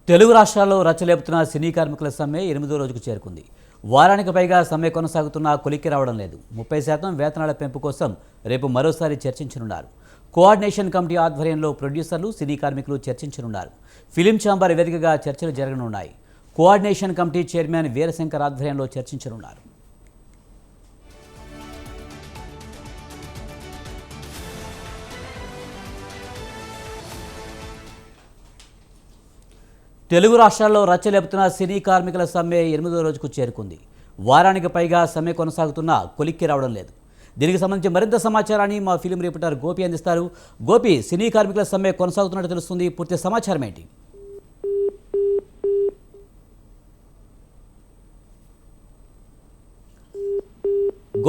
తెలుగు రాష్ట్రాల్లో రచ్చలేపుతున్న సినీ కార్మికుల సమ్మె 8వ రోజుకు చేరుకుంది. వారానికి పైగా సమ్మె కొనసాగుతున్నా కొలిక్కి రావడం లేదు. 30% వేతనాల పెంపు కోసం రేపు మరోసారి చర్చించనున్నారు. కోఆర్డినేషన్ కమిటీ ఆధ్వర్యంలో ప్రొడ్యూసర్లు, సినీ కార్మికులు చర్చించనున్నారు. ఫిలిం ఛాంబర్ వేదికగా చర్చలు జరగనున్నాయి. కోఆర్డినేషన్ కమిటీ చైర్మన్ వీరశంకర్ ఆధ్వర్యంలో చర్చించనున్నారు. తెలుగు రాష్ట్రాల్లో రచ్చలేపుతున్న సినీ కార్మికుల సమ్మె 8వ రోజుకు చేరుకుంది. వారానికి పైగా సమ్మె కొనసాగుతున్నా కొలిక్కి రావడం లేదు. దీనికి సంబంధించి మరింత సమాచారాన్ని మా ఫిలిం రిపోర్టర్ గోపి అందిస్తారు. గోపి, సినీ కార్మికుల సమ్మె కొనసాగుతున్నట్టు తెలుస్తుంది. పూర్తి సమాచారం ఏంటి?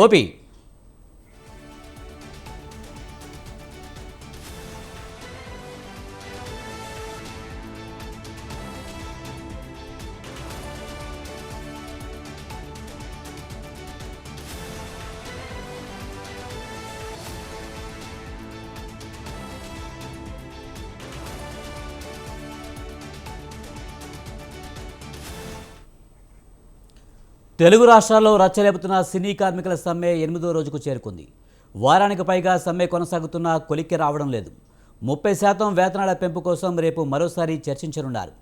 గోపి, తెలుగు రాష్ట్రాల్లో రచ్చలేపుతున్న సినీ కార్మికుల సమ్మె 8వ రోజుకు చేరుకుంది. వారానికి పైగా సమ్మె కొనసాగుతున్నా కొలిక్కి రావడం లేదు. 30% వేతనాల పెంపు కోసం రేపు మరోసారి చర్చించనున్నారు.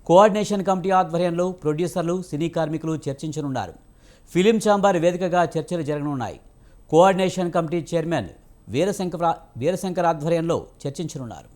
కోఆర్డినేషన్ కమిటీ ఆధ్వర్యంలో ప్రొడ్యూసర్లు, సినీ కార్మికులు చర్చించనున్నారు. ఫిలిం ఛాంబర్ వేదికగా చర్చలు జరగనున్నాయి. కోఆర్డినేషన్ కమిటీ చైర్మన్ వీరశంకర్ ఆధ్వర్యంలో చర్చించనున్నారు.